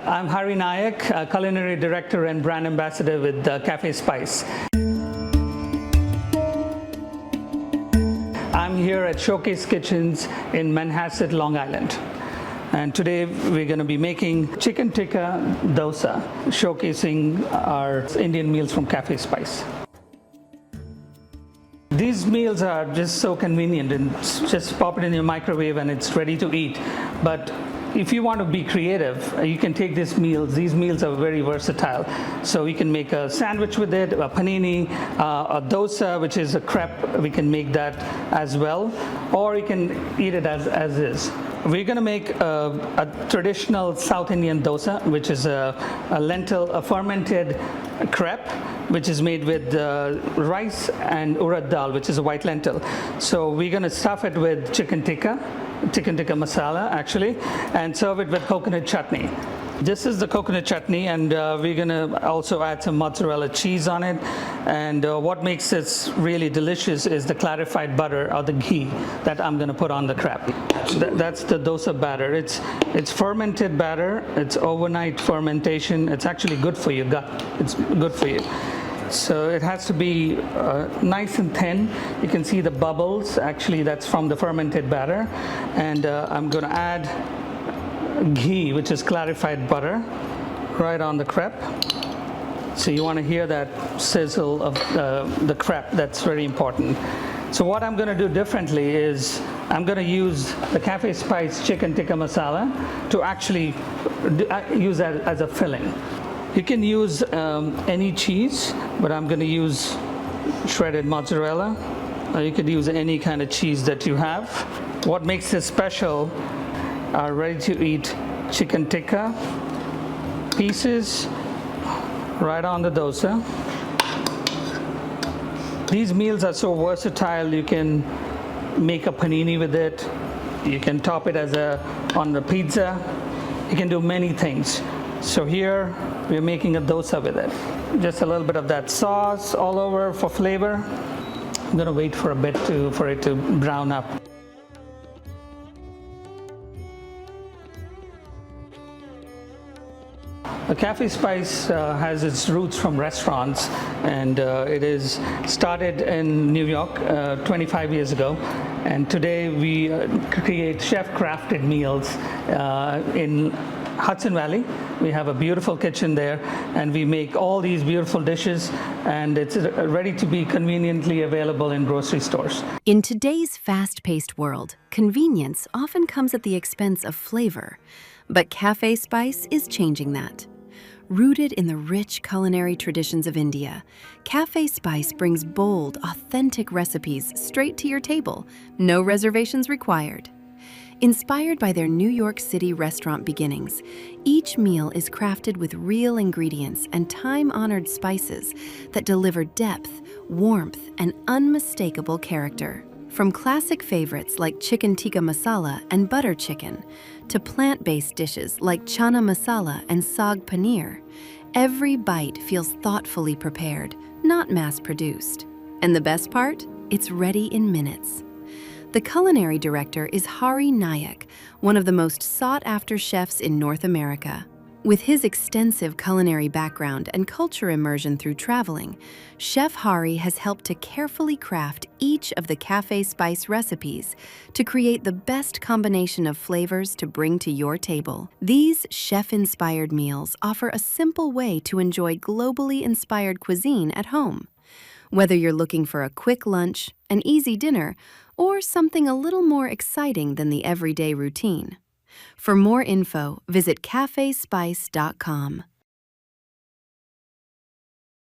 I'm Hari Nayak, culinary director and brand ambassador with Cafe Spice. I'm here at Showcase Kitchens in Manhasset, Long Island. And today we're going to be making chicken tikka dosa, showcasing our Indian meals from Cafe Spice. These meals are just so convenient, and just pop it in your microwave and it's ready to eat. But if you want to be creative, you can take these meals. These meals are very versatile. So you can make a sandwich with it, a panini, a dosa, which is a crepe. We can make that as well. Or you can eat it as is. We're going to make a traditional South Indian dosa, which is a fermented crepe, which is made with rice and urad dal, which is a white lentil. So we're going to stuff it with chicken tikka masala actually, and serve it with coconut chutney. This is the coconut chutney, and we're going to also add some mozzarella cheese on it. And what makes this really delicious is the clarified butter, or the ghee, that I'm going to put on the crepe. That's the dosa batter. It's fermented batter. It's overnight fermentation. It's actually good for your gut. It's good for you. So it has to be nice and thin. You can see the bubbles. Actually, that's from the fermented batter. And I'm going to add ghee, which is clarified butter, right on the crepe. So you want to hear that sizzle of the crepe. That's very important. So what I'm going to do differently is I'm going to use the Cafe Spice chicken tikka masala to actually use that as a filling. You can use any cheese, but I'm going to use shredded mozzarella. You could use any kind of cheese that you have. What makes this special are ready-to-eat chicken tikka pieces right on the dosa. These meals are so versatile. You can make a panini with it. You can top it on the pizza. You can do many things. So here we're making a dosa with it. Just a little bit of that sauce all over for flavor. I'm going to wait for a bit for it to brown up. The Cafe Spice has its roots from restaurants, and it is started in New York 25 years ago. And today we create chef-crafted meals in Hudson Valley. We have a beautiful kitchen there, and we make all these beautiful dishes, and it's ready to be conveniently available in grocery stores. In today's fast-paced world, convenience often comes at the expense of flavor, but Cafe Spice is changing that. Rooted in the rich culinary traditions of India, Cafe Spice brings bold, authentic recipes straight to your table, no reservations required. Inspired by their New York City restaurant beginnings, each meal is crafted with real ingredients and time-honored spices that deliver depth, warmth, and unmistakable character. From classic favorites like chicken tikka masala and butter chicken, to plant-based dishes like channa masala and saag paneer, every bite feels thoughtfully prepared, not mass-produced. And the best part? It's ready in minutes. The culinary director is Hari Nayak, one of the most sought-after chefs in North America. With his extensive culinary background and culture immersion through traveling, Chef Hari has helped to carefully craft each of the Cafe Spice recipes to create the best combination of flavors to bring to your table. These chef-inspired meals offer a simple way to enjoy globally inspired cuisine at home. Whether you're looking for a quick lunch, an easy dinner, or something a little more exciting than the everyday routine. For more info, visit cafespice.com.